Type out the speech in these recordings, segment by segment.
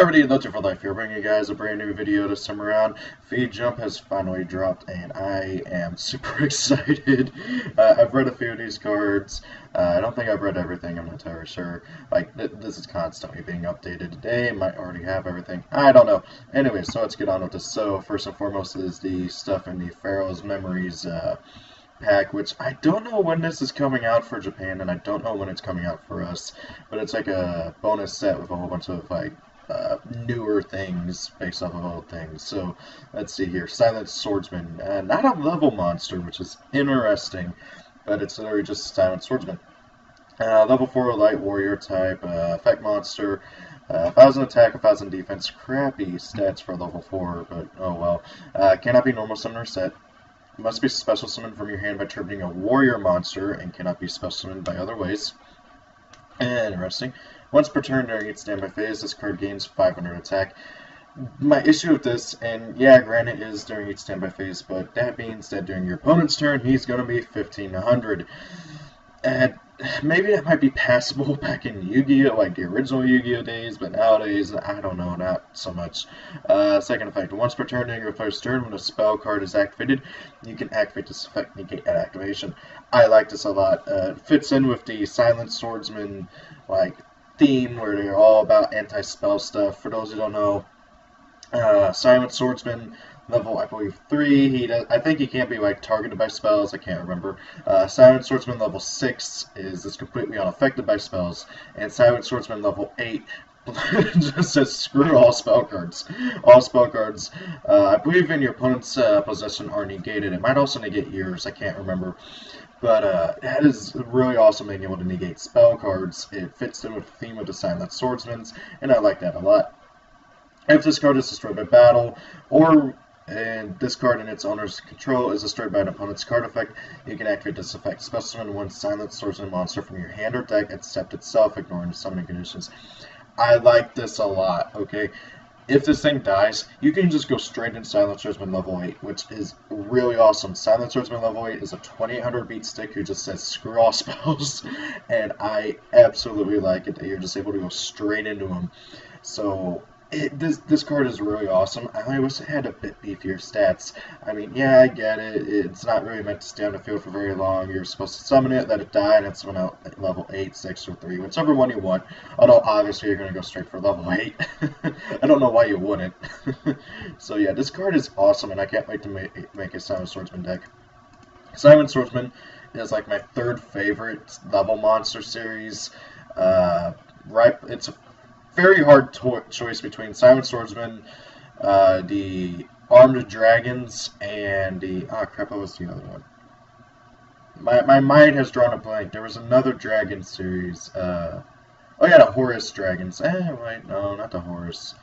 Everybody, Legend for Life here, bringing you guys a brand new video this time around. Feed Jump has finally dropped, and I am super excited. I've read a few of these cards. I don't think I've read everything, I'm not entirely sure. Like, this is constantly being updated today. Might already have everything. I don't know. Anyway, so let's get on with this. So, first and foremost is the stuff in the Pharaoh's Memories pack, which I don't know when this is coming out for Japan, and I don't know when it's coming out for us, but it's like a bonus set with a whole bunch of like newer things based off of old things. So let's see here. Silent Swordsman, not a level monster, which is interesting, but it's literally just Silent Swordsman. Level 4 light warrior type, effect monster, 1000 attack, 1000 defense. Crappy stats for level 4, but oh well. Cannot be normal summon or set. Must be special summoned from your hand by targeting a warrior monster, and cannot be special summoned by other ways. Interesting. Once per turn during its standby phase, this card gains 500 attack. My issue with this, and yeah, granted it is during each standby phase, but that means that during your opponent's turn, he's going to be 1500. And maybe that might be passable back in Yu-Gi-Oh, like the original Yu-Gi-Oh days, but nowadays, I don't know, not so much. Second effect, once per turn during your opponent's turn, when a spell card is activated, you can activate this effect, negate that activation. I like this a lot. It fits in with the Silent Swordsman, like, theme, where they're all about anti-spell stuff. For those who don't know, Silent Swordsman, level, I believe, 3, I think he can't be, like, targeted by spells, I can't remember. Silent Swordsman level 6 is completely unaffected by spells, and Silent Swordsman level 8 just says screw all spell cards. All spell cards, I believe in your opponent's possession are negated. It might also negate yours, I can't remember. But that is really awesome, being able to negate spell cards. It fits in with the theme of the Silent Swordsmans, and I like that a lot. If this card is destroyed by battle, or this card in its owner's control is destroyed by an opponent's card effect, you can activate this effect. Special summon one Silent Swordsman monster from your hand or deck, except itself, ignoring the summoning conditions. I like this a lot, okay? If this thing dies, you can just go straight into Silent Swordsman level 8, which is really awesome. Silent Swordsman level 8 is a 2800 beat stick who just says screw all spells, and I absolutely like it that you're just able to go straight into him. So this card is really awesome. I wish it had a bit beefier stats. I mean, yeah, I get it. It's not really meant to stay on the field for very long. You're supposed to summon it, let it die, and it's summon out at level 8, 6, or 3, whichever one you want. Although, obviously, you're going to go straight for level 8. I don't know why you wouldn't. So, yeah, this card is awesome, and I can't wait to make a Silent Swordsman deck. Silent Swordsman is, like, my third favorite level monster series. It's a very hard choice between Silent Swordsman, the Armed Dragons, and the... Oh, crap, what was the other one? My mind has drawn a blank. There was another dragon series. Oh, yeah, the Horus Dragons. Wait, no, not the Horus.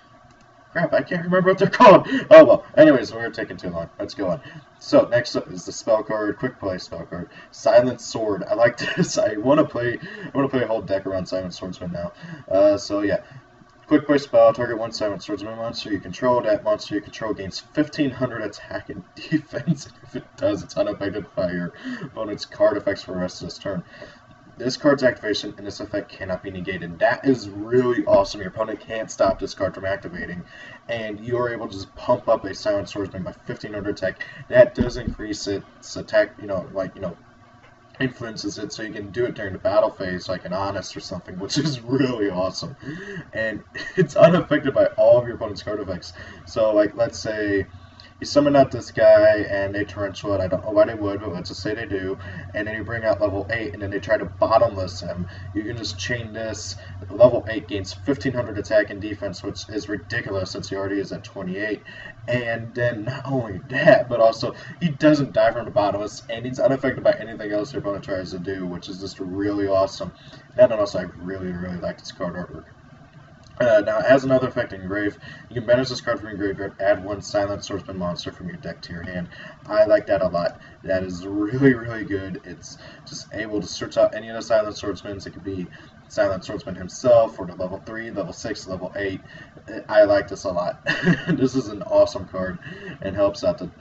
Crap, I can't remember what they're called. Oh, well. Anyways, we're taking too long. Let's go on. So, next up is the spell card, quick play spell card. Silent Sword. I like this. I want to play a whole deck around Silent Swordsman now. So, yeah. Quick play spell, target one Silent Swordsman monster you control. That monster you control gains 1500 attack and defense. If it does, it's unaffected by your opponent's card effects for the rest of this turn. This card's activation and this effect cannot be negated. That is really awesome. Your opponent can't stop this card from activating, and you are able to just pump up a Silent Swordsman by 1500 attack. That does increase its attack, influences it, so you can do it during the battle phase like an Honest or something, which is really awesome. And it's unaffected by all of your opponent's card effects. So, like, let's say you summon out this guy and they Tarantula, and I don't know why they would, but let's just say they do, and then you bring out level 8 and then they try to bottomless him. You can just chain this. Level 8 gains 1500 attack and defense, which is ridiculous since he already is at 28. And then not only that, but also he doesn't die from the bottomless, and he's unaffected by anything else your opponent tries to do, which is just really awesome. And also, I really, really like this card artwork. Now, it has another effect in Grave. You can banish this card from your graveyard, add one Silent Swordsman monster from your deck to your hand. I like that a lot. That is really, really good. It's just able to search out any of the Silent Swordsmans. It could be Silent Swordsman himself, or the level 3, level 6, level 8. I like this a lot. This is an awesome card, and helps out the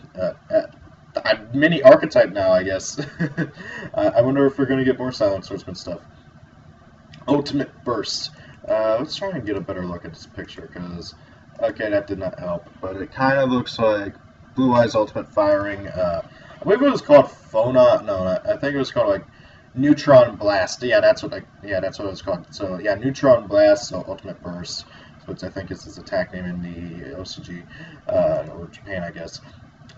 mini archetype now, I guess. I wonder if we're going to get more Silent Swordsman stuff. Ultimate Burst. Let's try and get a better look at this picture, because, okay, that did not help, but it kind of looks like Blue Eyes Ultimate firing, I believe it was called Phona, no, I think it was called, like, Neutron Blast. Yeah, that's what it was called. So, yeah, Neutron Blast, so Ultimate Burst, which I think is his attack name in the OCG, or Japan, I guess.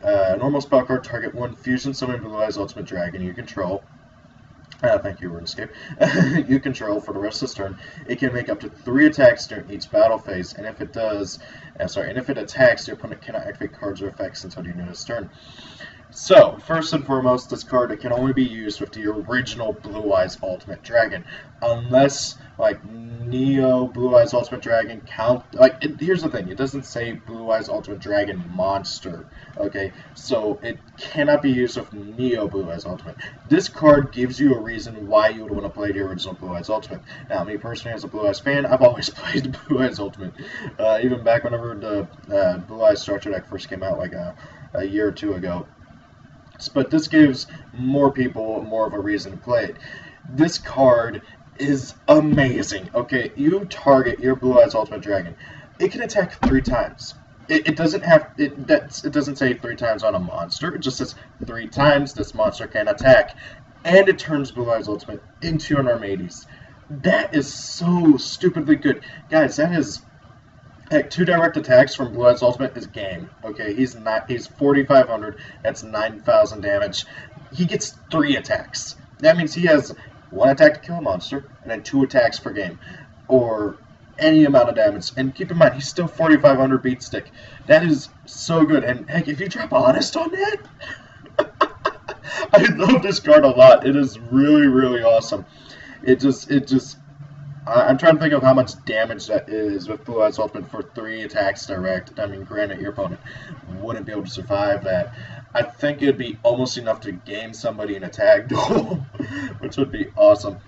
Normal spell card, target one fusion summon Blue Eyes Ultimate Dragon you control. Thank you, RuneScape. You control for the rest of this turn. It can make up to 3 attacks during each battle phase, and if it does, and if it attacks, your opponent cannot activate cards or effects until the end of this turn. So, first and foremost, this card, it can only be used with the original Blue Eyes Ultimate Dragon. Unless, like, Neo Blue Eyes Ultimate Dragon count... Like, here's the thing. It doesn't say Blue Eyes Ultimate Dragon Monster, okay? So, it cannot be used with Neo Blue Eyes Ultimate. This card gives you a reason why you would want to play the original Blue Eyes Ultimate. Now, me personally, as a Blue Eyes fan, I've always played Blue Eyes Ultimate. Even back whenever the Blue Eyes Structure deck first came out, like a year or two ago. But this gives more people more of a reason to play it. This card is amazing. Okay, you target your Blue Eyes Ultimate Dragon. It can attack 3 times. It doesn't have it doesn't say 3 times on a monster. It just says 3 times this monster can attack, and it turns Blue Eyes Ultimate into an Armades. That is so stupidly good, guys. That is. Heck, 2 direct attacks from Blue Eyes Ultimate is game. Okay, he's 4,500. That's 9,000 damage. He gets 3 attacks. That means he has 1 attack to kill a monster, and then 2 attacks per game, or any amount of damage. And keep in mind, he's still 4,500 beat stick. That is so good. And heck, if you drop Honest on that, I love this card a lot. It is really, really awesome. I'm trying to think of how much damage that is with Blue Eyes Ultimate for 3 attacks direct. I mean, granted, your opponent wouldn't be able to survive that. I think it'd be almost enough to game somebody in a tag duel, which would be awesome.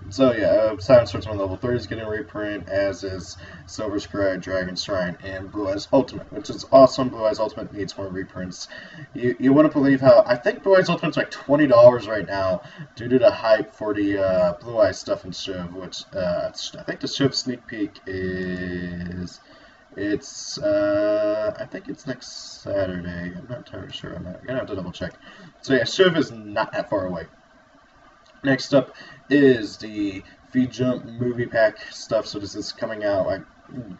So yeah, Silent Swordsman level 3 is getting a reprint, as is Silver Scry, Dragon Shrine, and Blue Eyes Ultimate, which is awesome. Blue Eyes Ultimate needs more reprints. You wouldn't believe how, I think Blue Eyes Ultimate's like $20 right now, due to the hype for the Blue Eyes stuff in Shiv, which, I think the Shiv sneak peek is, I think it's next Saturday. I'm not entirely sure on that. I'm gonna have to double check. So yeah, Shiv is not that far away. Next up is the Feed Jump movie pack stuff. So this is coming out, like,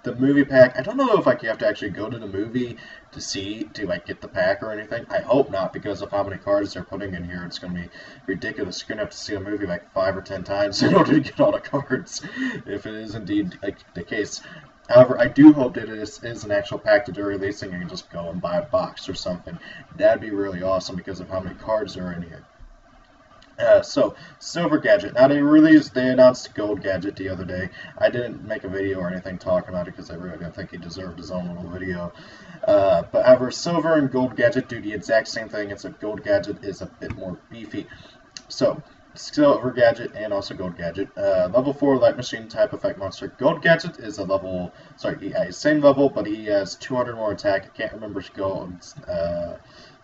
the movie pack. I don't know if you have to actually go to the movie to like get the pack or anything. I hope not, because of how many cards they're putting in here. It's going to be ridiculous. You're going to have to see a movie like 5 or 10 times in order to get all the cards, if it is indeed like the case. However, I do hope that this is an actual pack that they're releasing, and you can just go and buy a box or something. That'd be really awesome because of how many cards are in here. So, Silver Gadget. Now, they announced Gold Gadget the other day. I didn't make a video or anything talking about it because I really didn't think he deserved his own little video. But however, Silver and Gold Gadget do the exact same thing, except Gold Gadget is a bit more beefy. So, Silver Gadget and also Gold Gadget. Level 4 Light Machine type effect monster. Gold Gadget is same level, but he has 200 more attack. I can't remember his Gold's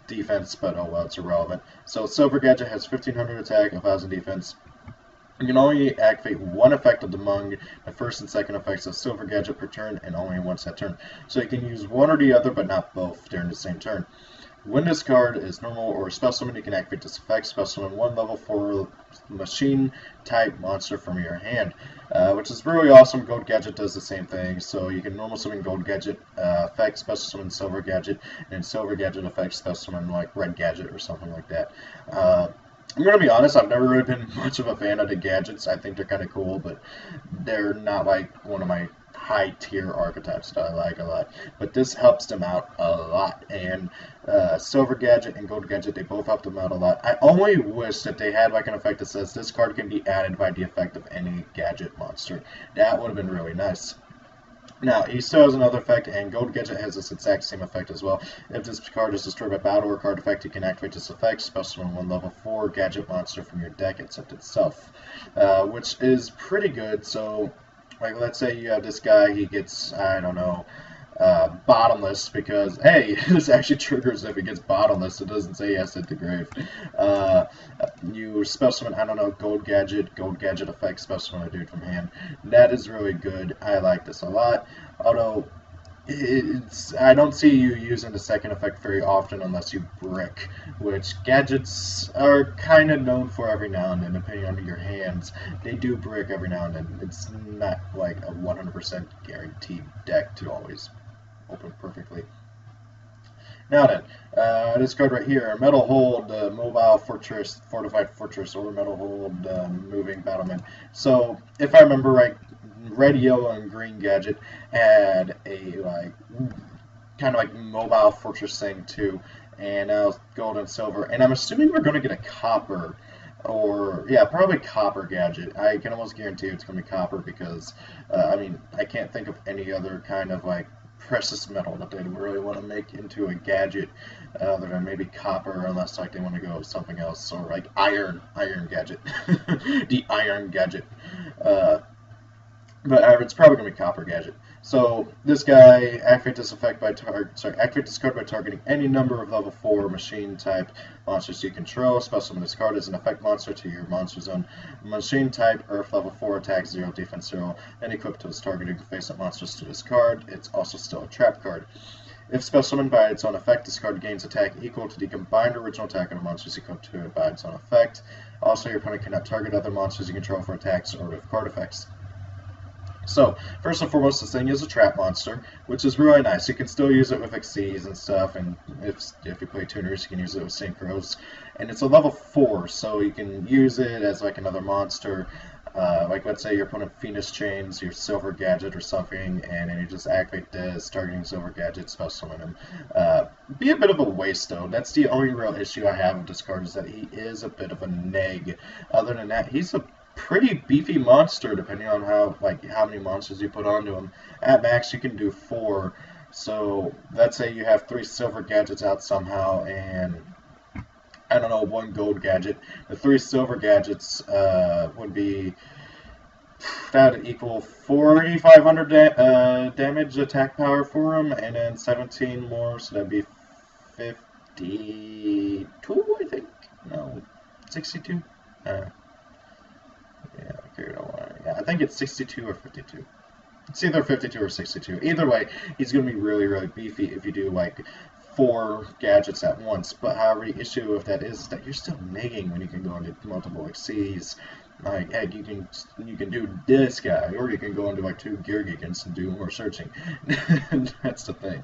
defense, but oh well, it's irrelevant. So Silver Gadget has 1,500 attack, 1,000 defense. You can only activate 1 effect among the first and second effects of Silver Gadget per turn, and only once that turn. So you can use one or the other, but not both during the same turn. When this card is normal or special summon, you can activate this effect. Special summon 1 level 4 machine type monster from your hand, which is really awesome. Gold Gadget does the same thing, so you can normal summon Gold Gadget effect, special summon Silver Gadget, and Silver Gadget effect, special summon like Red Gadget or something like that. I'm going to be honest, I've never really been much of a fan of the gadgets. I think they're kind of cool, but they're not like one of my high tier archetypes that I like a lot. But this helps them out a lot, and Silver Gadget and Gold Gadget, they both help them out a lot. I only wish that they had like an effect that says this card can be added by the effect of any gadget monster. That would have been really nice. Now, he still has another effect, and Gold Gadget has this exact same effect as well. If this card is destroyed by battle or card effect, you can activate this effect, special summon 1 level 4 gadget monster from your deck except itself, which is pretty good. So, like, let's say you have this guy, he gets, I don't know, bottomless, because hey, this actually triggers if it gets bottomless. It doesn't say yes at the grave. You specimen, I don't know, gold gadget effect, specimen a dude from hand. That is really good. I like this a lot. Although I don't see you using the second effect very often unless you brick, which gadgets are kind of known for every now and then, depending on your hands. They do brick every now and then. It's not like a 100% guaranteed deck to always open perfectly. Now then, this card right here, Metal Hold, Mobile Fortress, Fortified Fortress, or Metal Hold, Moving Battlement. So, if I remember right, red, yellow, and green gadget had a kind of like mobile fortress thing too, and now gold and silver. And I'm assuming we're going to get a copper, or yeah, probably copper gadget. I can almost guarantee it's going to be copper because I mean, I can't think of any other kind of like precious metal that they'd really want to make into a gadget other than maybe copper, unless like they want to go with something else, or like iron gadget, the iron gadget. But it's probably going to be copper gadget. So this guy, activate this effect by activate this card by targeting any number of level 4 machine type monsters you control. Specimen this card as an effect monster to your monster zone. Machine type, Earth level 4, attack 0, defense 0, and equipped to its targeting face-up monsters to this card. It's also still a trap card. If specimen by its own effect, this card gains attack equal to the combined original attack of the monsters equipped to it by its own effect. Also, your opponent cannot target other monsters you control for attacks or with card effects. So, first and foremost, this thing is a trap monster, which is really nice. You can still use it with Xyz and stuff, and if you play tuners, you can use it with synchros. And it's a level 4, so you can use it as like another monster. Like, let's say your opponent Phoenix chains your silver gadget or something, and then you just activate this, targeting silver gadget, spell summon him. Be a bit of a waste, though. That's the only real issue I have with this card, is that he is a bit of a neg. Other than that, he's a pretty beefy monster, depending on how many monsters you put onto him. At max, you can do 4. So let's say you have 3 silver gadgets out somehow, and I don't know, 1 gold gadget. The 3 silver gadgets would be, that would equal 4,500 damage attack power for him, and then 17 more, so that'd be 52, I think. No, 62. Yeah, I think it's 62 or 52. It's either 52 or 62. Either way, he's going to be really, really beefy if you do like 4 gadgets at once. But however, the issue with that is that you're still negging when you can go into multiple Xyz. Like, heck, you can do this guy, or you can go into like 2 Gear Gigants and do more searching. That's the thing.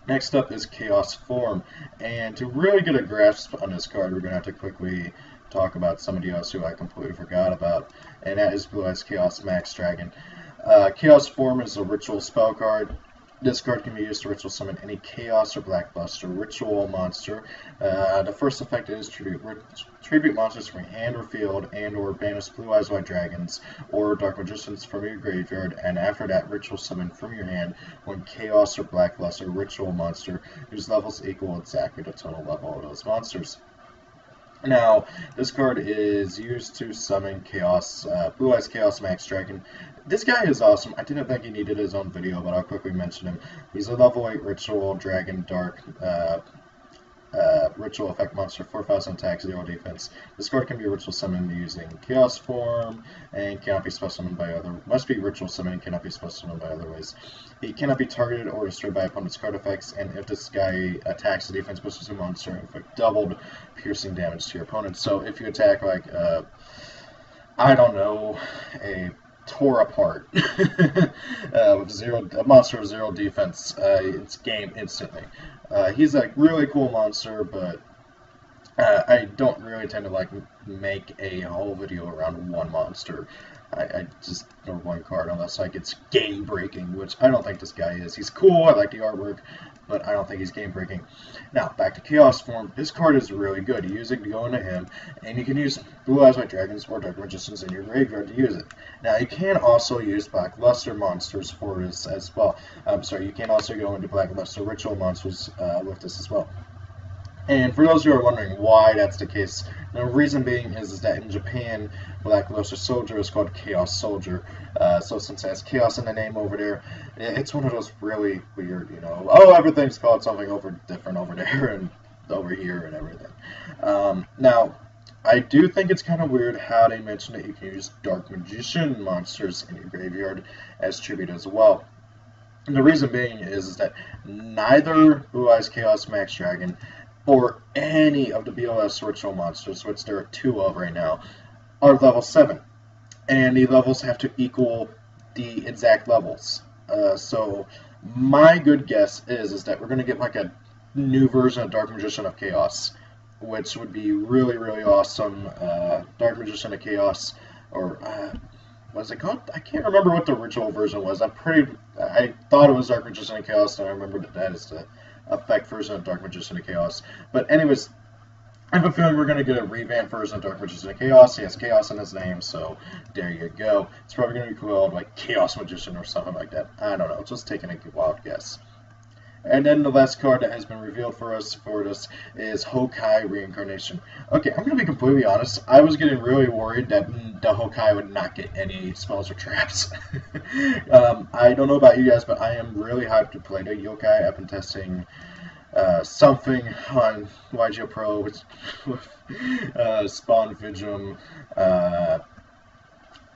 Next up is Chaos Form, and to really get a grasp on this card, we're going to have to quickly talk about somebody else who I completely forgot about, and that is Blue Eyes Chaos Max Dragon. Chaos Form is a ritual spell card. This card can be used to ritual summon any Chaos or Blackluster ritual monster. The first effect is tribute monsters from your hand or field, and or banish Blue Eyes White Dragons or Dark Magicians from your graveyard, and after that ritual summon from your hand one Chaos or Blackluster ritual monster whose levels equal exactly the total level of those monsters. Now, this card is used to summon Chaos, Blue Eyes Chaos Max Dragon. This guy is awesome. I didn't think he needed his own video, but I'll quickly mention him. He's a level 8 Ritual Dragon Dark Ritual Effect Monster, 4,000 attack, 0 defense. This card can be ritual summoned using Chaos Form, and cannot be special summoned by other. Must be ritual summoned, cannot be special summoned by other ways. He cannot be targeted or destroyed by opponent's card effects, and if this guy attacks the defense pushes a monster, inflict doubled piercing damage to your opponent. So if you attack like I don't know, a tore apart with a monster with 0 defense, it's game instantly. He's a really cool monster, but I don't really tend to like make a whole video around one monster. I just, or one card, unless like it's game breaking, which I don't think this guy is. He's cool, I like the artwork, but I don't think he's game breaking. Now, back to Chaos Form. This card is really good. You use it to go into him, and you can use Blue Eyes White Dragons or Dark Magicians in your graveyard to use it. Now, you can also use Blackluster monsters for this as well. You can also go into Blackluster ritual monsters with this as well. And for those who are wondering why that's the case, the reason being is that in Japan, Blackluster Soldier is called Chaos Soldier. So since it has Chaos in the name over there, it's one of those really weird, oh, everything's called something different over there and over here and everything. Now, I do think it's kind of weird how they mention that you can use Dark Magician monsters in your graveyard as tribute as well. And the reason being is that neither Blue Eyes Chaos Max Dragon or any of the BOS ritual monsters, which there are 2 of right now, are level 7. And the levels have to equal the exact levels. So my good guess is that we're going to get like a new version of Dark Magician of Chaos, which would be really, really awesome. Dark Magician of Chaos, or what's it called? I can't remember what the original version was. I thought it was Dark Magician of Chaos, and I remember that is the effect version of Dark Magician of Chaos. But anyways, I have a feeling we're going to get a revamped version of Dark Magician of Chaos. He has Chaos in his name, so there you go. It's probably going to be called like Chaos Magician or something like that. I don't know, just taking a wild guess. And then the last card that has been revealed for us for this is Hokai Reincarnation. Okay, I'm going to be completely honest. I was getting really worried that the Hokai would not get any spells or traps. I don't know about you guys, but I am really hyped to play the Yokai. I've been testing something on YGO Pro with Spawn Vigim,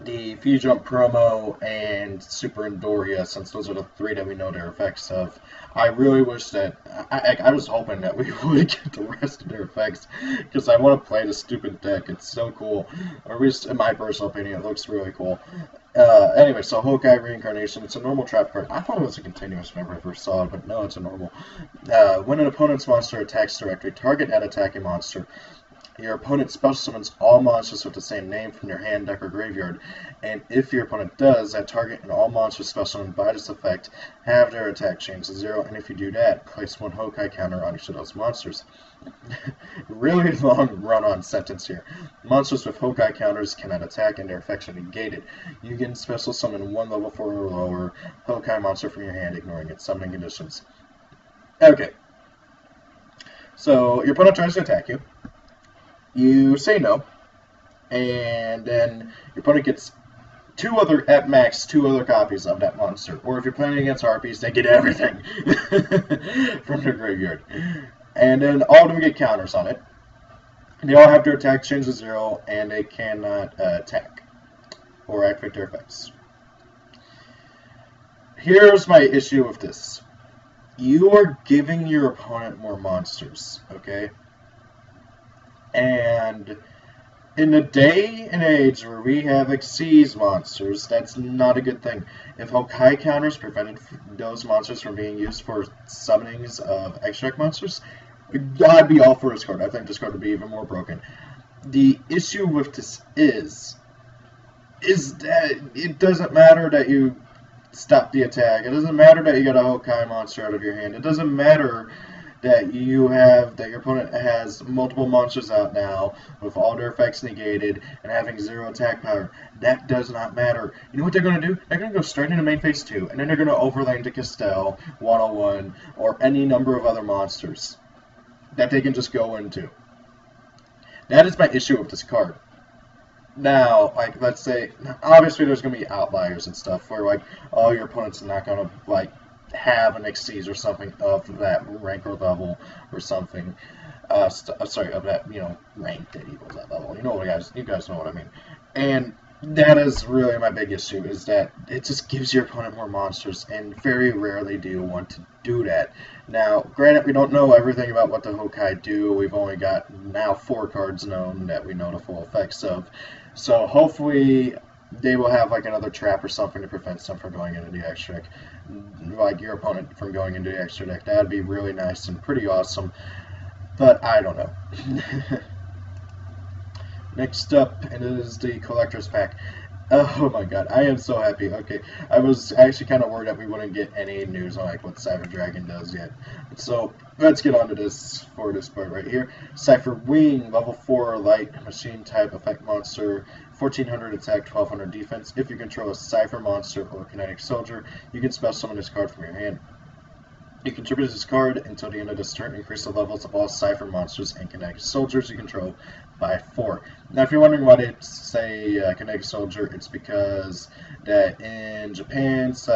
the Jump promo, and Super Endoria, since those are the 3 that we know their effects of. I really wish that, I was hoping that we would get the rest of their effects, because I want to play the stupid deck. It's so cool, or at least in my personal opinion, it looks really cool. Anyway, so Hokai Reincarnation, it's a normal trap card. I thought it was a continuous whenever I first saw it, but no, it's a normal. When an opponent's monster attacks directly, target that attacking monster. Your opponent special summons all monsters with the same name from your hand, deck, or graveyard, and if your opponent does, that target and all monsters special summoned by this effect have their attack changed to 0, and if you do that, place 1 Hokai counter on each of those monsters. Really long run-on sentence here. Monsters with Hokai counters cannot attack and their effects are negated. You can special summon 1 level 4 or lower Hokai monster from your hand, ignoring its summoning conditions. Okay. So, your opponent tries to attack you. You say no, and then your opponent gets at max 2 other copies of that monster. Or if you're playing against harpies, they get everything from their graveyard. And then all of them get counters on it. They all have their attack changed to 0, and they cannot attack or activate their effects. Here's my issue with this. You are giving your opponent more monsters, okay? And in the day and age where we have Xyz monsters, that's not a good thing. If Hokai counters prevented those monsters from being used for summonings of extra monsters, I'd be all for this card. I think this card would be even more broken. The issue with this is that it doesn't matter that you stop the attack. It doesn't matter that you got a Hokai monster out of your hand. It doesn't matter that your opponent has multiple monsters out now with all their effects negated and having 0 attack power. That does not matter. You know what they're going to do? They're going to go straight into main phase 2, and then they're going to overlay into Castell, 101, or any number of other monsters that they can just go into. That is my issue with this card. Now, like, let's say, obviously there's going to be outliers and stuff where, like, oh, your opponent's not going to, like, have an Xyz or something of that rank or level or something. Sorry, of that, rank that equals that level. You guys know what I mean. And that is really my big issue, is that it just gives your opponent more monsters, and very rarely do you want to do that. Now, granted, we don't know everything about what the Hokai do. We've only got now 4 cards known that we know the full effects of. So hopefully they will have like another trap or something to prevent some from going into the extra deck. Like your opponent from going into the extra deck. That'd be really nice and pretty awesome. But I don't know. Next up, it is the Collector's Pack. Oh my god, I am so happy. Okay, I was actually kind of worried that we wouldn't get any news on like what Cypher Dragon does yet. So let's get on to this for this part right here. Cypher Wing, level 4 light machine type effect monster, 1400 attack, 1200 defense. If you control a Cypher monster or kinetic soldier, you can special summon this card from your hand. You contribute this card until the end of this turn. Increase the levels of all Cypher monsters and kinetic soldiers you control by 4. Now, if you're wondering why they say kinetic soldier, it's because that in Japan's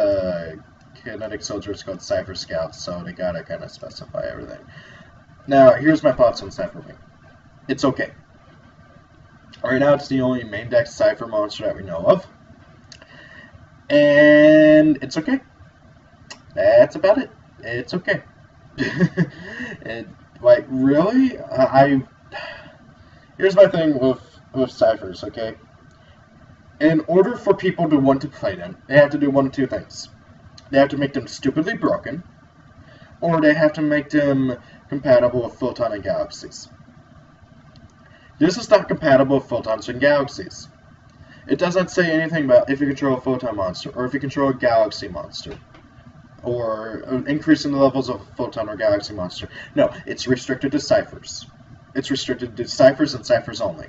kinetic soldier is called Cypher Scouts, so they gotta kind of specify everything. Now, here's my thoughts on Cypher Wing. It's okay. Right now, it's the only main deck Cypher monster that we know of, and it's okay. That's about it. It's okay. Like, really? Here's my thing with Cyphers, okay? In order for people to want to play them, they have to do one of two things. They have to make them stupidly broken, or they have to make them compatible with Photon and Galaxies. This is not compatible with Photons and Galaxies. It doesn't say anything about if you control a Photon monster, or if you control a Galaxy monster, or increasing the levels of a Photon or Galaxy monster. No, it's restricted to Cyphers. It's restricted to Cyphers and Cyphers only.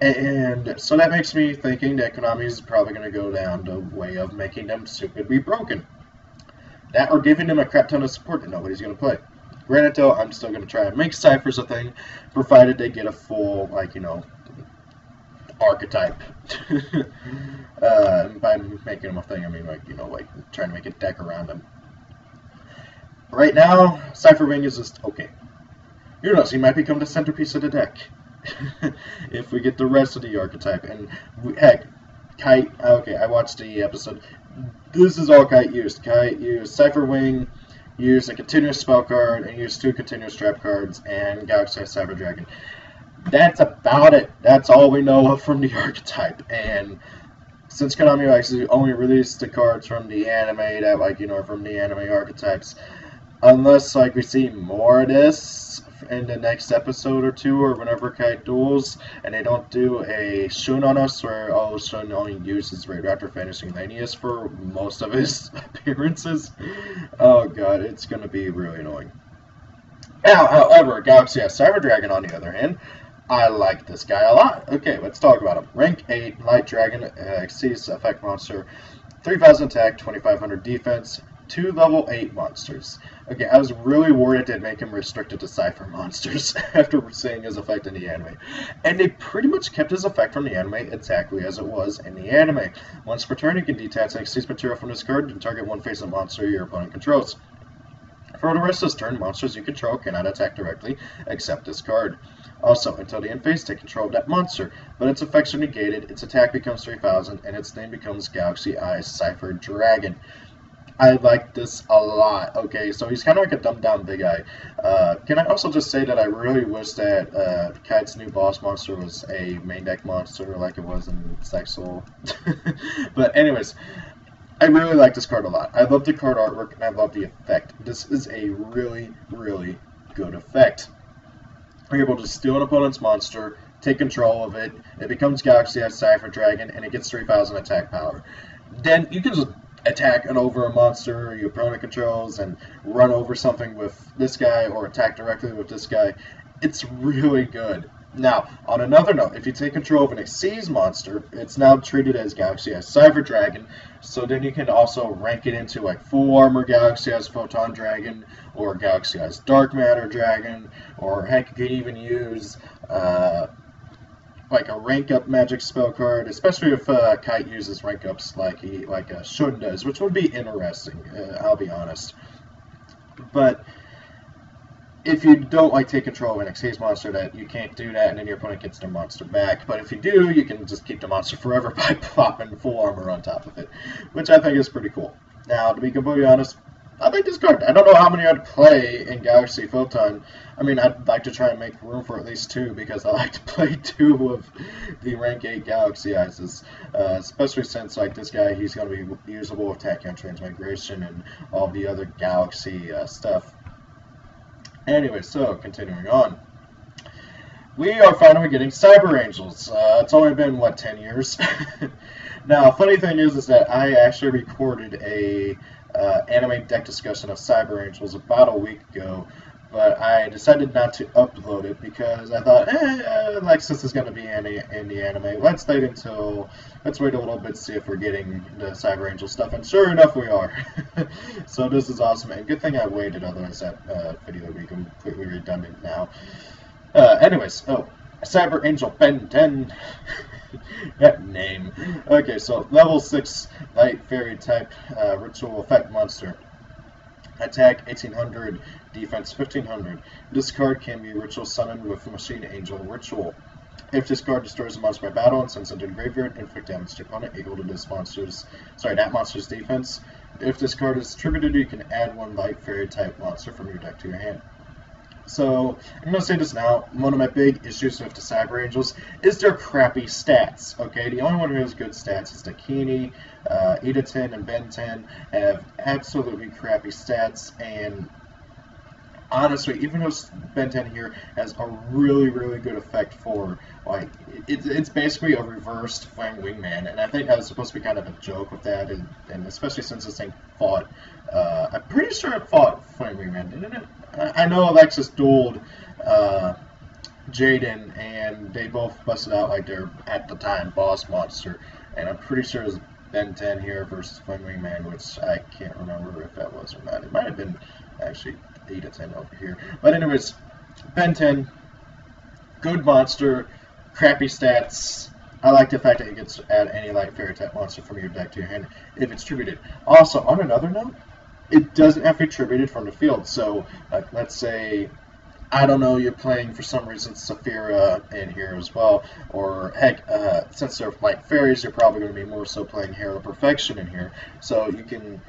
And so that makes me thinking that Konami is probably going to go down the way of making them stupidly broken. That or giving them a crap ton of support that nobody's going to play. Granted though, I'm still going to try and make Cyphers a thing, provided they get a full, like, you know, archetype. By making them a thing, I mean, like, you know, like trying to make a deck around them. Right now, Cypher Wing is just okay. Who knows, he might become the centerpiece of the deck. If we get the rest of the archetype. And heck, Kite, okay, I watched the episode. This is all Kite used. Kite used Cypher Wing, used a continuous spell card, and used 2 continuous trap cards, and Galaxy Cyber Dragon. That's about it. That's all we know of from the archetype. And since Konami actually only released the cards from the anime, that, like, you know, from the anime archetypes, unless, like, we see more of this in the next episode or 2 or whenever Kite duels, and they don't do a Shun on us where Shun only uses Raptor Fantasy Lanius for most of his appearances. Oh god, it's going to be really annoying. Now, however, Galaxy Cyber Dragon, on the other hand, I like this guy a lot. Okay, let's talk about him. Rank 8, Light Dragon, Xyz effect monster, 3,000 attack, 2,500 defense, 2 level 8 monsters. Okay, I was really worried they'd make him restricted to Cypher monsters after seeing his effect in the anime. And they pretty much kept his effect from the anime exactly as it was in the anime. Once per turn, you can detach Xyz material from this card and target one face-up monster your opponent controls. For the rest of this turn, monsters you control cannot attack directly except this card. Also, until the end phase, take control of that monster, but its effects are negated, its attack becomes 3,000, and its name becomes Galaxy Eyes Cypher Dragon. I like this a lot. Okay, so he's kind of like a dumbed-down Big Eye. Can I also just say that I really wish that Kite's new boss monster was a main deck monster like it was in Sexual. But anyways, I really like this card a lot. I love the card artwork, and I love the effect. This is a really, really good effect. You're able to steal an opponent's monster, take control of it, it becomes Galaxy Eyes Cypher Dragon, and it gets 3,000 attack power. Then you can just attack over a monster your opponent controls and run over something with this guy or attack directly with this guy. It's really good. Now, on another note, if you take control of an Xyz monster, it's now treated as Galaxy Eyes Cyber Dragon, so then you can also rank it into like Full Armor Galaxy Eyes Photon Dragon, or Galaxy Eyes Dark Matter Dragon, or heck, you can even use like a rank up magic spell card, especially if Kite uses rank ups like Shun does, which would be interesting, I'll be honest. But if you don't like take control of an Xyz monster, that you can't do that, and then your opponent gets their monster back. But if you do, you can just keep the monster forever by plopping full armor on top of it, which I think is pretty cool. Now, to be completely honest, I like this card. I don't know how many I'd play in Galaxy Photon. I mean, I'd like to try and make room for at least 2, because I like to play 2 of the rank 8 Galaxy Eyes, especially since, like, this guy, he's going to be usable with Tachyon Transmigration and all the other Galaxy stuff. Anyway, so, continuing on. We are finally getting Cyber Angels. It's only been, what, 10 years? Now, funny thing is that I actually recorded a anime deck discussion of Cyber Angels about a week ago, but I decided not to upload it because I thought, Alexis is going to be in the anime. Let's wait a little bit, see if we're getting the Cyber Angel stuff, and sure enough, we are. So this is awesome, and good thing I waited, otherwise that video would be completely redundant now. Anyways, Cyber Angel Ben 10. That name. Okay, so level 6 Light Fairy type ritual effect monster. Attack 1800, defense 1500. This card can be ritual summoned with Machine Angel Ritual. If this card destroys a monster by battle and sends it to the graveyard, inflict damage to opponent equal to that monster's defense. If this card is distributed, you can add one Light Fairy type monster from your deck to your hand. So, I'm going to say this now, one of my big issues with the Cyber Angels is their crappy stats, okay? The only one who has good stats is Dakini, Ida10, and Ben 10 have absolutely crappy stats, and honestly, even though Ben 10 here has a really, really good effect for, like, it's basically a reversed Flame Wingman, and I think that was supposed to be kind of a joke with that, and especially since this thing fought, I'm pretty sure it fought Flame Wingman, didn't it? I know Alexis dueled Jaden, and they both busted out like their, at the time, boss monster, and I'm pretty sure it was Ben 10 here versus Flame Wingman, which I can't remember if that was or not. It might have been actually 8 to 10 over here. But anyways, Ben 10, good monster, crappy stats. I like the fact that you can add any Light Fairy type monster from your deck to your hand if it's tributed. Also, on another note, it doesn't have to be tributed from the field. So, like, let's say, I don't know, you're playing for some reason Saphira in here as well, or heck, since they're Light Fairies, you're probably going to be more so playing Herald of Perfection in here. So you can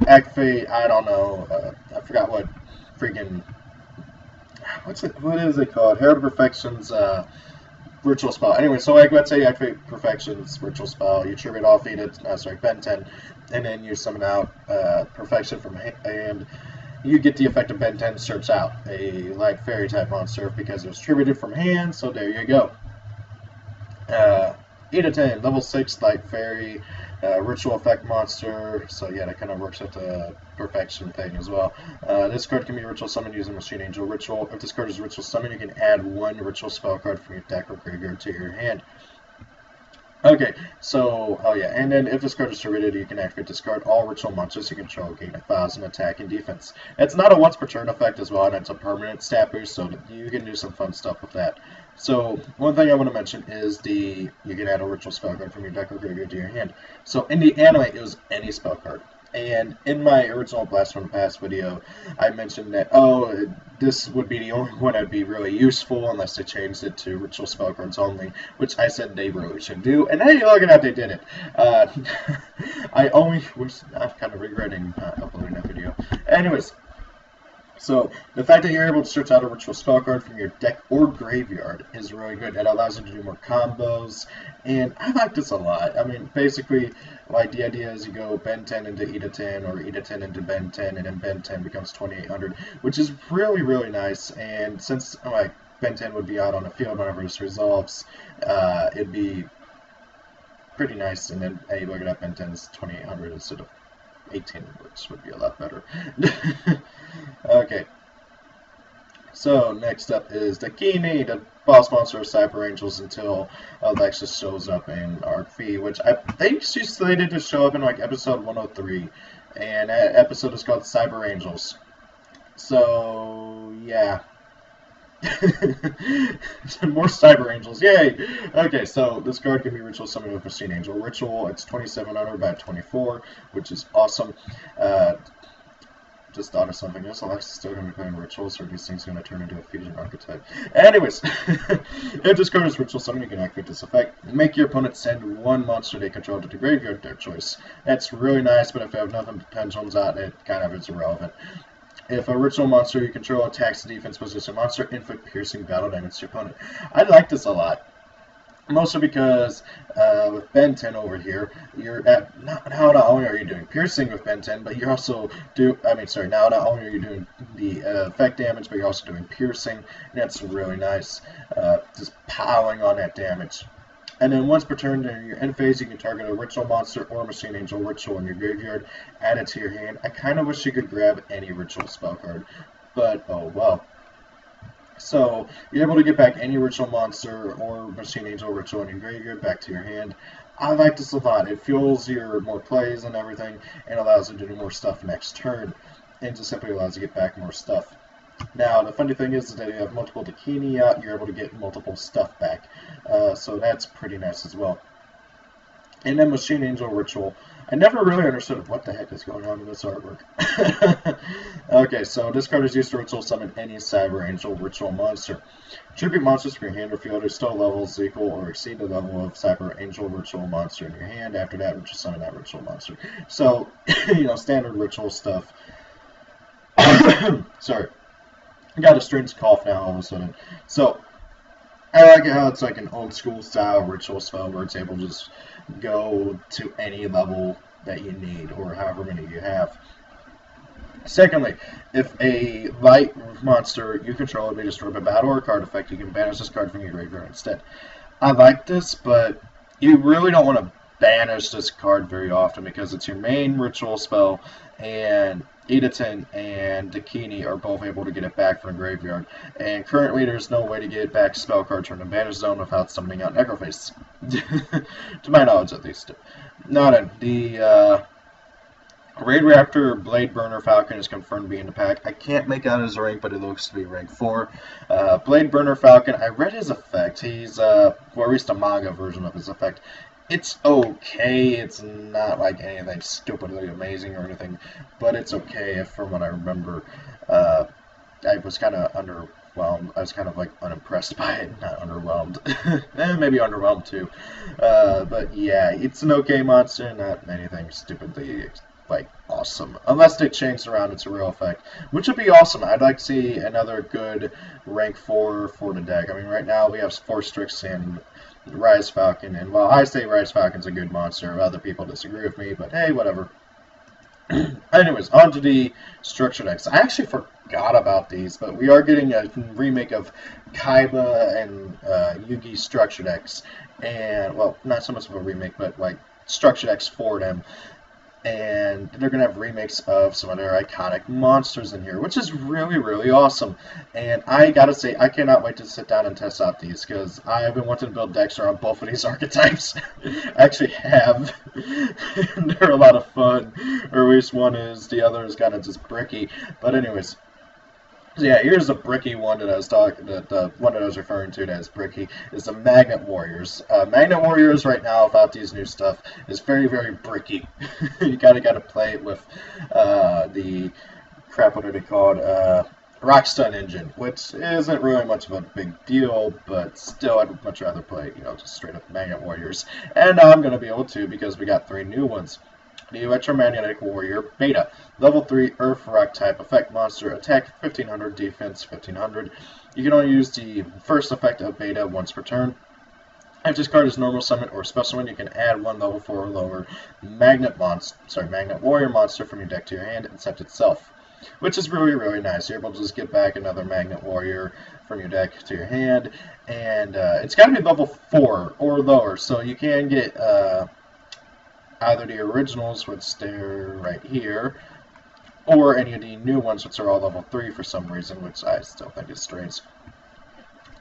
activate, I don't know, I forgot what freaking, what is it called? Herald of Perfection's ritual spell. Anyway, so like, let's say you activate Perfection's ritual spell, you tribute off Ben 10, and then you summon out Perfection from hand. You get the effect of Ben 10 search out a Light Fairy type monster because it was tributed from hand, so there you go. 8 to 10, level 6 Light Fairy, ritual effect monster, so yeah, that kind of works with the Perfection thing as well. This card can be ritual summoned using Machine Angel Ritual. If this card is ritual summoned, you can add one ritual spell card from your deck or graveyard to your hand. Okay, so, oh yeah, and then if this card is distributed, you can activate discard all ritual monsters you control, gain 1,000 attack and defense. It's not a once per turn effect as well, and it's a permanent stat boost, so you can do some fun stuff with that. So, one thing I want to mention is you can add a ritual spell card from your deck or graveyard to your hand. So, in the anime, it was any spell card. And in my original Blast from the Past video, I mentioned that, this would be the only one that'd be really useful unless they changed it to ritual spell cards only, which I said they really should do, and hey, look at that, they did it. I only wish, I'm kind of regretting uploading that video. Anyways, so the fact that you're able to search out a ritual spell card from your deck or graveyard is really good. It allows you to do more combos, and I like this a lot. I mean, basically, like, the idea is you go Ben 10 into Ida 10, or Ida 10 into Ben 10, and then Ben 10 becomes 2800, which is really, really nice. And since, like, Ben 10 would be out on the field whenever this resolves, it'd be pretty nice. And then, hey, look at that, Ben 10 is 2800 instead of 18, which would be a lot better. Okay. So, next up is Dakini, the boss monster of Cyber Angels, until Alexis shows up in Arc V, which I think she's slated to show up in, like, episode 103. And that episode is called Cyber Angels. So, yeah. More Cyber Angels, yay! Okay, so this card can be ritual summoned with Machine Angel Ritual. It's 2700 by 24, which is awesome. Just thought of something else. Alexis still going to be playing rituals, or are these things going to turn into a fusion archetype? Anyways, if this card is ritual summoned, you can activate this effect. Make your opponent send one monster they control to the graveyard, their choice. That's really nice, but if they have nothing but pendulums out, it kind of is irrelevant. If a ritual monster you control attacks the defense position monster, inflict piercing battle damage to your opponent. I like this a lot. Mostly because with Ben 10 over here, you're at, not only are you doing piercing with Ben 10, but you're also not only are you doing the effect damage, but you're also doing piercing, and that's really nice. Just piling on that damage. And then once per turn during your end phase, you can target a ritual monster or Machine Angel Ritual in your graveyard, add it to your hand. I kind of wish you could grab any ritual spell card. but oh well. So you're able to get back any ritual monster or machine angel ritual in your graveyard back to your hand. I like this a lot. It fuels your more plays and everything, and allows you to do more stuff next turn, and just simply allows you to get back more stuff. Now, the funny thing is that you have multiple Dakini out, you're able to get multiple stuff back, so that's pretty nice as well. And then Machine Angel Ritual. I never really understood what the heck is going on in this artwork. Okay, so this card is used to ritual summon any Cyber Angel ritual monster. Tribute monsters from your hand or field are still levels equal or exceed the level of Cyber Angel ritual monster in your hand. After that, ritual summon that ritual monster. So, you know, standard ritual stuff. Sorry. I got a strange cough now all of a sudden. So, I like it how it's like an old school style ritual spell where it's able to just go to any level that you need or however many you have. Secondly, if a light monster you control will be destroyed by battle or card effect, you can banish this card from your graveyard instead. I like this, but you really don't want to banish this card very often because it's your main ritual spell, and Edatin and Dakini are both able to get it back from the graveyard. And currently there's no way to get it back spell cards from the banish zone without summoning out Necroface. To my knowledge, at least. Now then, the Raid Raptor Blade Burner Falcon is confirmed to be in the pack. I can't make out his rank, but it looks to be rank 4. Blade Burner Falcon, I read his effect. He's, well, at least a manga version of his effect. It's okay. It's not like anything stupidly amazing or anything, but it's okay from what I remember. I was kind of underwhelmed. I was kind of like unimpressed by it, not underwhelmed. Maybe underwhelmed too. But yeah, it's an okay monster, not anything stupidly like awesome. Unless they change around its real effect, which would be awesome. I'd like to see another good rank 4 for the deck. I mean, right now we have 4 Strix and Rise Falcon, and while I say Rise Falcon's a good monster, other people disagree with me, but hey, whatever. Anyways, on to the structure decks. I actually forgot about these, but we are getting a remake of Kaiba and Yugi structure decks, and, well, not so much of a remake, but like structure decks for them. And they're going to have remakes of some of their iconic monsters in here, which is really, really awesome. And I gotta say, I cannot wait to sit down and test out these, because I've been wanting to build decks around both of these archetypes. I actually have. And they're a lot of fun. Or at least one is, the other is kind of just bricky. But anyways. So yeah, here's a bricky one that I was the one that I was referring to as bricky is the Magnet Warriors. Magnet Warriors right now, without these new stuff, is very, very bricky. You gotta play it with the crap, what are they called? Rock Stun Engine, which isn't really much of a big deal, but still, I'd much rather play, you know, just straight up Magnet Warriors. And now I'm gonna be able to, because we got 3 new ones. The Electromagnetic Warrior Beta, level 3 Earth Rock type effect monster, attack 1500, defense 1500. You can only use the first effect of Beta once per turn. If this card is normal summon or special one, you can add 1 level 4 or lower Magnet Warrior monster from your deck to your hand except itself, which is really, really nice. You're able to just get back another Magnet Warrior from your deck to your hand, and it's got to be level 4 or lower, so you can get either the originals, which they're right here, or any of the new ones, which are all level 3 for some reason, which I still think is strange.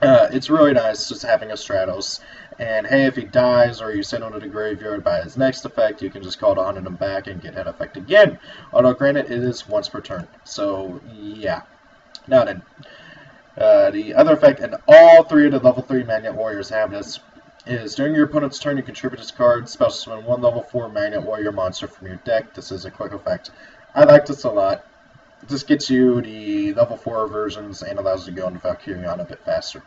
It's really nice just having a Stratos, and hey, if he dies or you send him to the graveyard by his next effect, you can just call to hunt him back and get that effect again. Although granted, it is once per turn, so yeah. Now then, the other effect, and all 3 of the level 3 Magnet Warriors have this, is during your opponent's turn, you contribute this card, special summon 1 level 4 Magnet Warrior monster from your deck. This is a quick effect. I like this a lot. It just gets you the level 4 versions and allows you to go into Valkyrion a bit faster.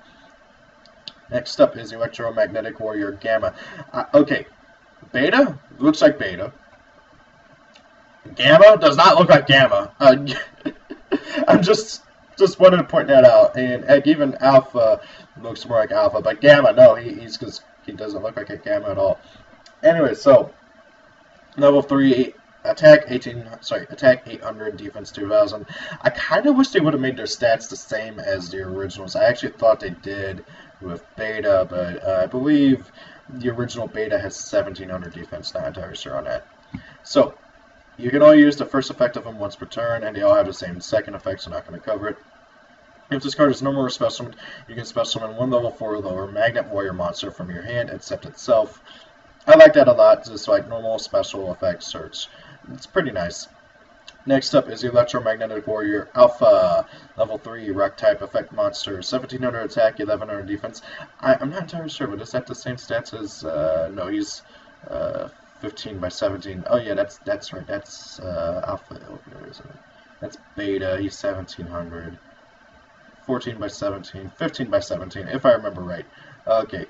Next up is Electromagnetic Warrior Gamma. Okay, Beta looks like Beta. Gamma does not look like Gamma. I'm just wanted to point that out, and heck, even Alpha looks more like Alpha, but Gamma, no, he doesn't look like a Gamma at all. Anyway, so level 3 attack 800, defense 2000. I kind of wish they would have made their stats the same as the originals. I actually thought they did with Beta, but I believe the original Beta has 1700 defense. Not entirely sure on that. So You can only use the first effect of them once per turn, and they all have the same second effect, so I'm not going to cover it. If this card is normal or special summon, you can special summon one level 4 or lower Magnet Warrior monster from your hand, except itself. I like that a lot, just like normal special effect search. It's pretty nice. Next up is the Electromagnetic Warrior Alpha, level 3 rock type effect monster, 1700 attack, 1100 defense. I'm not entirely sure, but is that the same stats as, no, he's 15 by 17. Oh yeah, that's right, that's Alpha, isn't it? That's Beta, he's 1700. 14 by 17, 15 by 17, if I remember right. Okay.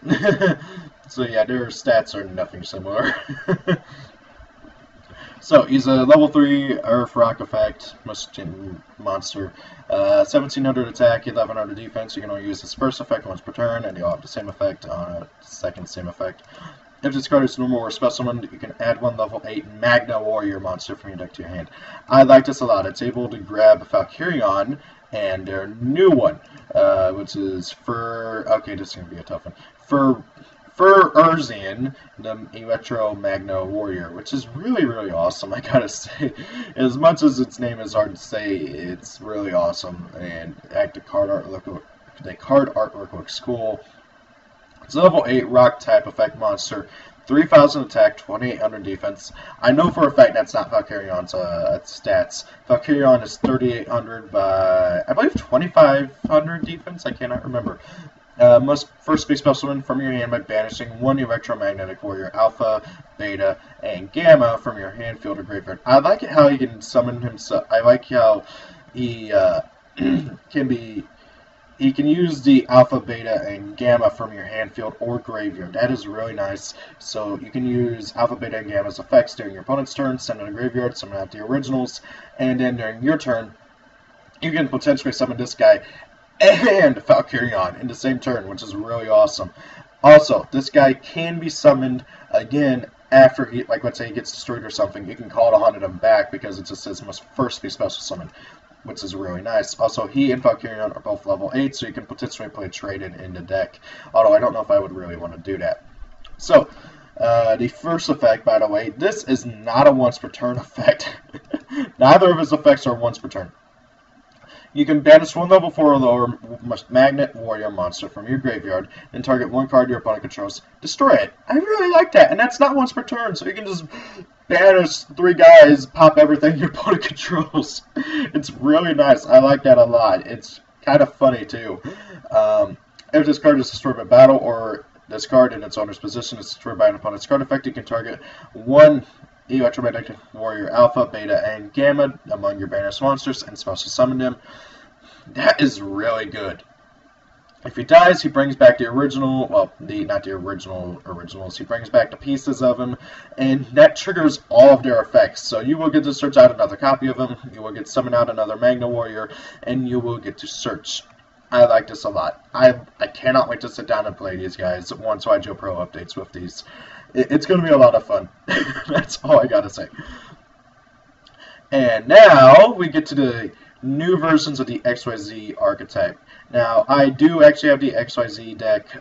So yeah, their stats are nothing similar. So he's a level 3 Earth Rock effect monster. 1700 attack, 1100 defense. You can only use his first effect once per turn, and you'll have the same effect on a second same effect. If this card is normal or special summoned, you can add one level 8 Magna Warrior monster from your deck to your hand. I like this a lot. It's able to grab Valkyrion and their new one, which is okay, this is going to be a tough one. For Urzian, the Electro-Magno Warrior, which is really, really awesome, I gotta say. As much as its name is hard to say, it's really awesome, and the card artwork looks cool. It's a level 8 rock type effect monster, 3000 attack, 2800 defense. I know for a fact that's not Valkyrion's stats. Valkyrion is 3800 by, I believe, 2500 defense. I cannot remember. Must first be special summoned from your hand by banishing one Electromagnetic Warrior Alpha, Beta, and Gamma from your hand, field, or graveyard. I like it how he can summon himself. I like how he he can use the Alpha, Beta, and Gamma from your hand, field, or graveyard. That is really nice. So you can use Alpha, Beta, and Gamma's effects during your opponent's turn, send in a graveyard, summon out the originals, and then during your turn, you can potentially summon this guy and Valkyrion in the same turn, which is really awesome. Also, this guy can be summoned again after he, like, let's say he gets destroyed or something. You can call to hunt him back because it just says must first be special summoned, which is really nice. Also, he and Valkyrion are both level 8, so you can potentially play traded in the deck, although I don't know if I would really want to do that. So, the first effect, by the way, this is not a once per turn effect. Neither of his effects are once per turn. You can banish one level 4 or lower Magnet Warrior monster from your graveyard, and target one card your opponent controls. Destroy it. I really like that, and that's not once per turn, so you can just banish 3 guys, pop everything your opponent controls. It's really nice. I like that a lot. It's kind of funny, too. If this card is destroyed by battle, or this card in its owner's position is destroyed by an opponent's card effect, you can target one Electromagnetic Warrior Alpha, Beta, and Gamma among your banished monsters and special summon them. That is really good. If he dies, he brings back the original, well, not the originals, he brings back the pieces of him, and that triggers all of their effects. So you will get to search out another copy of him, you will get to summon out another Magna Warrior, and you will get to search. I like this a lot. I cannot wait to sit down and play these guys once Devpro updates with these. It's going to be a lot of fun. That's all I got to say. And now we get to the new versions of the XYZ archetype. Now, I do actually have the XYZ deck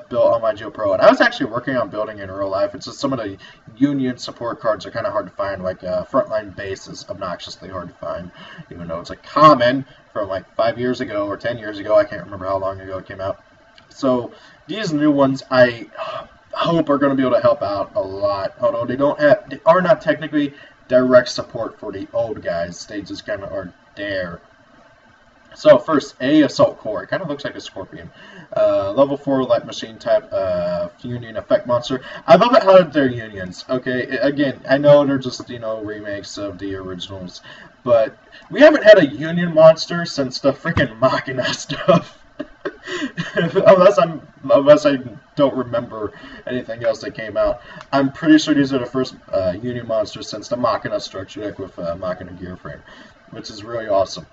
built on my Devpro, and I was actually working on building it in real life. It's just some of the Union support cards are kind of hard to find, like Frontline Base is obnoxiously hard to find, even though it's a common from like 5 years ago or 10 years ago. I can't remember how long ago it came out. So these new ones, I hope are going to be able to help out a lot, although they are not technically direct support for the old guys. They just kind of are there. So first, Assault Core. It kind of looks like a Scorpion. Level 4 Light Machine type Union effect monster. I love it how they're Unions. Okay, again, I know they're just, remakes of the originals, but we haven't had a Union monster since the freaking Machina stuff. unless I don't remember anything else that came out. I'm pretty sure these are the first Union monsters since the Machina structure deck with Machina Gear Frame, which is really awesome.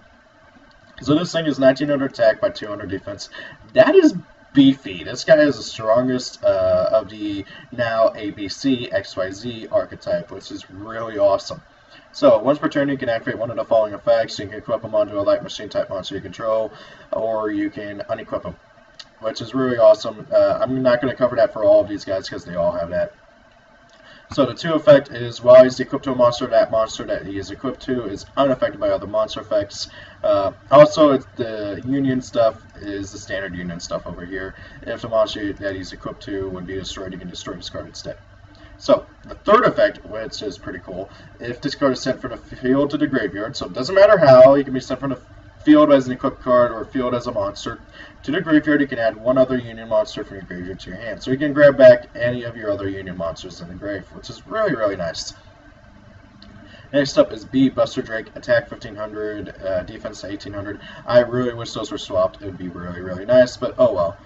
So this thing is 1900 attack by 200 defense. That is beefy. This guy is the strongest of the now ABC XYZ archetype, which is really awesome. So, once per turn, you can activate one of the following effects. You can equip them onto a Light Machine type monster you control, or you can unequip them, which is really awesome. I'm not going to cover that for all of these guys because they all have that. So the 2 effect is while he's equipped to a monster that he is equipped to is unaffected by other monster effects. Also, the union stuff is the standard union stuff over here. If the monster that he's equipped to would be destroyed, you can destroy this card instead. So the 3rd effect, which is pretty cool, if this card is sent from the field to the graveyard, so it doesn't matter how, he can be sent from the field as an equipped card or field as a monster to the graveyard, you can add 1 other union monster from your graveyard to your hand. So you can grab back any of your other union monsters in the grave, which is really, really nice. Next up is B, Buster Drake, attack 1500, defense 1800. I really wish those were swapped. It would be really, really nice, but oh well.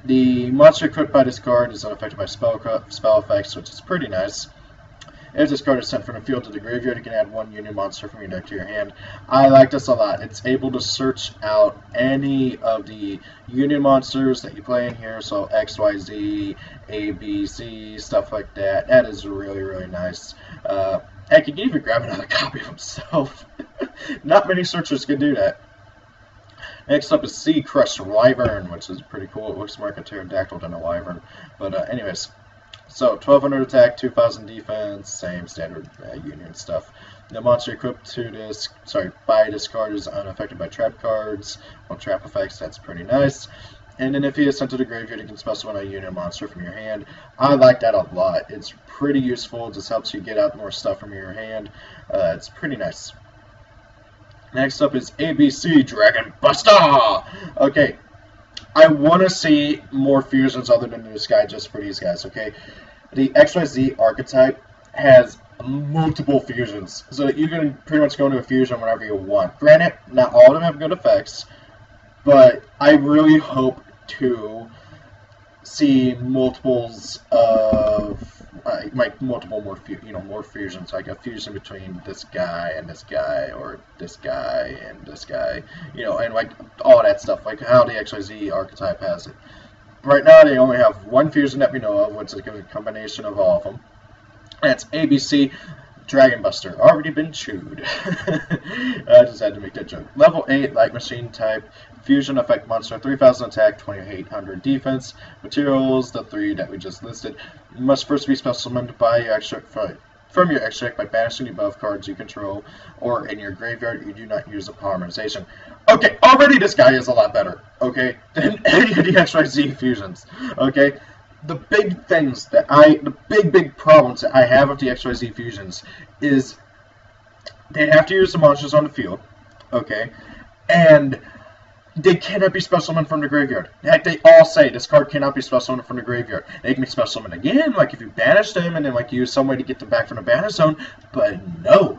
The monster equipped by this card is unaffected by spell effects, which is pretty nice. If this card is sent from the field to the graveyard, you can add 1 union monster from your deck to your hand. I like this a lot. It's able to search out any of the union monsters that you play in here, so X, Y, Z, A, B, C, stuff like that. That is really, really nice. Heck, you can even grab another copy of himself. Not many searchers can do that. Next up is C, Crushed Wyvern, which is pretty cool. It looks more like a pterodactyl than a wyvern. But anyways. So, 1200 attack, 2000 defense, same standard union stuff. The monster equipped to this, by this card is unaffected by trap cards. Well, trap effects, that's pretty nice. And then if he is sent to the graveyard, you can specify a union monster from your hand. I like that a lot. It's pretty useful. It just helps you get out more stuff from your hand. It's pretty nice. Next up is ABC Dragon Buster! Okay. I want to see more fusions other than this guy just for these guys, okay? The XYZ archetype has multiple fusions, so that you can pretty much go into a fusion whenever you want. Granted, not all of them have good effects, but I really hope to see multiples of, more fusions, like a fusion between this guy, or this guy and this guy, and like all that stuff, like how the XYZ archetype has it. Right now, they only have 1 fusion that we know of, which is a combination of all of them. That's ABC Dragon Buster. Already been chewed. I just had to make that joke. Level 8, Light Machine type. Fusion effect monster, 3000 attack, 2800 defense. Materials, the 3 that we just listed. Must first be special summoned by your extract from your extract by banishing the above cards you control, or in your graveyard you do not use a polymerization. Okay, already this guy is a lot better, okay, than any of the XYZ fusions, okay? The big things that the big problems that I have with the XYZ fusions is they have to use the monsters on the field, okay, and they cannot be special summoned from the graveyard. Heck, they all say this card cannot be special summoned from the graveyard. They can be special summoned again, like if you banish them and then like use some way to get them back from the banish zone. But no,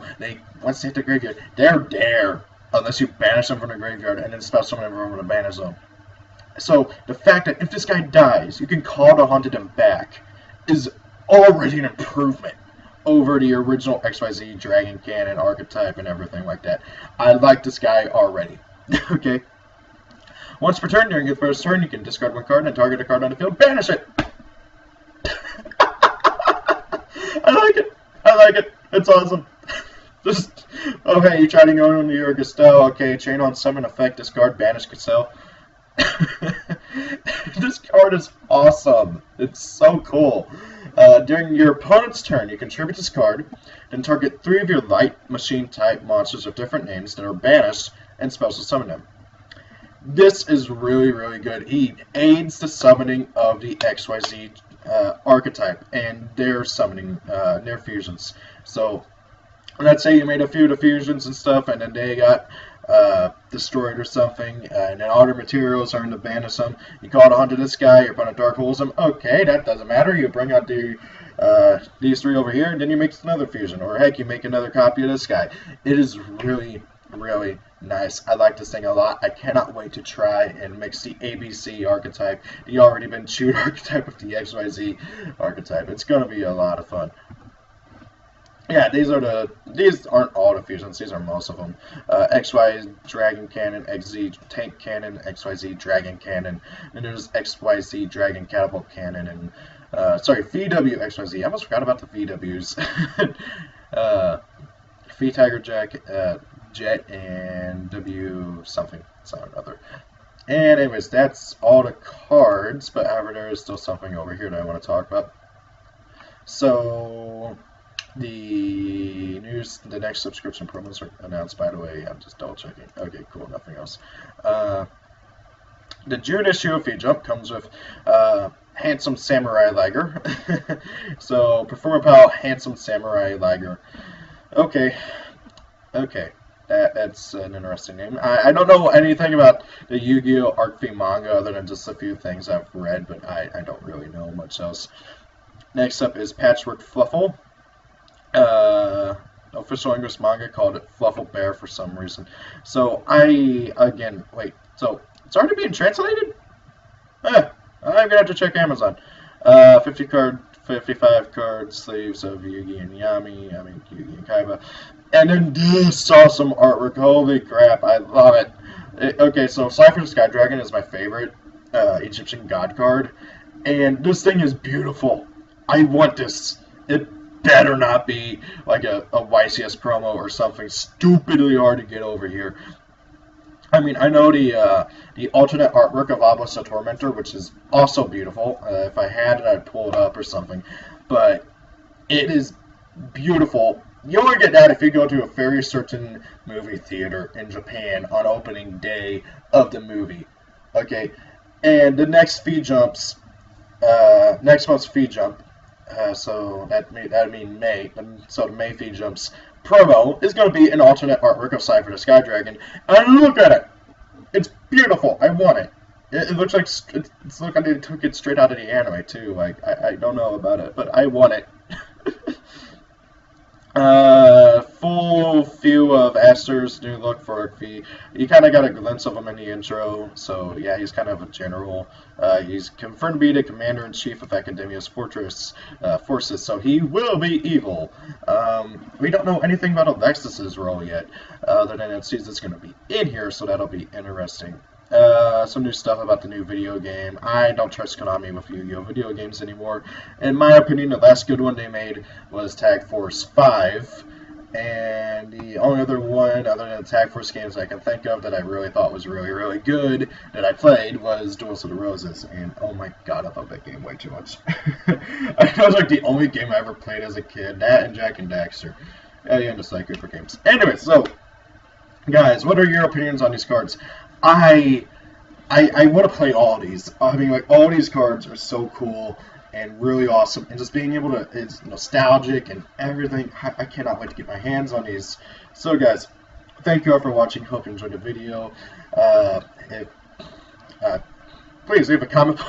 once they hit the graveyard, they're there unless you banish them from the graveyard and then special summon them from the banish zone. So the fact that if this guy dies, you can call the Haunted him back is already an improvement over the original XYZ Dragon Cannon archetype and everything like that. I like this guy already. Okay. Once per turn, during your first turn, you can discard 1 card and target a card on the field. Banish it! I like it! I like it! It's awesome! Just, okay, you try to go into your Gastel. Okay, chain on summon effect, discard, banish Gastel. This card is awesome. It's so cool. During your opponent's turn, you contribute this card, then target 3 of your light machine type monsters of different names that are banished and special summon them. This is really, really good. He aids the summoning of the XYZ archetype and their summoning, their fusions. So, let's say you made a few of the fusions and stuff, and then they got destroyed or something, and then all their materials are in the banish them. You call it onto this guy, your opponent dark holes him. Okay, that doesn't matter. You bring out these 3 over here, and then you make another fusion. Or heck, you make another copy of this guy. It is really, really nice. I like this thing a lot. I cannot wait to try and mix the ABC archetype, the already been chewed archetype, with the XYZ archetype. It's going to be a lot of fun. Yeah, these aren't all the fusions, these are most of them. XY Dragon Cannon, XZ Tank Cannon, XYZ Dragon Cannon, and there's XYZ Dragon Catapult Cannon, and, VW XYZ. I almost forgot about the VWs. V Tiger Jack, Jet, and W something or other. And anyways, that's all the cards, but however, there is still something over here that I want to talk about. So the next subscription promos are announced, by the way. I'm just double checking. Okay, cool, nothing else. The June issue of V-Jump comes with Handsome Samurai Liger. So, Performer Pal, Handsome Samurai Liger. Okay. That's an interesting name. I don't know anything about the Yu-Gi-Oh! Arc V manga other than just a few things I've read, but I don't really know much else. Next up is Patchwork Fluffle. Official English manga called it Fluffle Bear for some reason. So wait, so it's already being translated? I'm gonna have to check Amazon. 55 card sleeves of Yugi and Yugi and Kaiba. And then this awesome artwork. Holy crap, I love it. Okay, so Cypher the Sky Dragon is my favorite Egyptian god card. And this thing is beautiful. I want this. It better not be like a YCS promo or something stupidly hard to get over here. I mean, I know the alternate artwork of Obelisk the Tormentor, which is also beautiful. If I had it, I'd pull it up or something. But it is beautiful. You only get that if you go to a very certain movie theater in Japan on opening day of the movie. Okay, and the next next month's feed jump. So that'd mean May. So the May feed jumps promo is going to be an alternate artwork of Cypher the Sky Dragon. And look at it! It's beautiful. I want it. It looks like it's like they took it straight out of the anime too. Like I don't know about it, but I want it. Full view of Aster's new look for Arc V. You kind of got a glimpse of him in the intro, so yeah, he's kind of a general. He's confirmed to be the Commander-in-Chief of Academia's forces, so he will be evil. We don't know anything about Alexis's role yet, other than it seems it's going to be in here, so that'll be interesting. Some new stuff about the new video game. I don't trust Konami with Yu-Gi-Oh! Video games anymore. In my opinion, the last good one they made was Tag Force 5. And the only other one, other than Tag Force games I can think of that I really thought was really, really good that I played was Duels of the Roses. And oh my god, I love that game way too much. That was like the only game I ever played as a kid. That and Jak and Daxter. At the end of Psycho for games. Anyway, so, guys, what are your opinions on these cards? I want to play all these. I mean, like, all these cards are so cool and really awesome, and just being able to, it's nostalgic and everything. I cannot wait to get my hands on these. So, guys, thank you all for watching. Hope you enjoyed the video. Please leave a comment.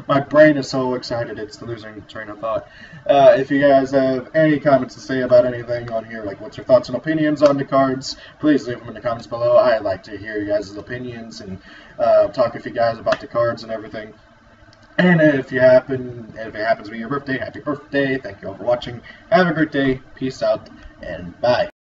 My brain is so excited, it's losing train of thought. If you guys have any comments to say about anything on here, like what's your thoughts and opinions on the cards, please leave them in the comments below. I like to hear you guys' opinions and talk with you guys about the cards and everything. And if it happens to be your birthday, happy birthday. Thank you all for watching. Have a great day. Peace out and bye.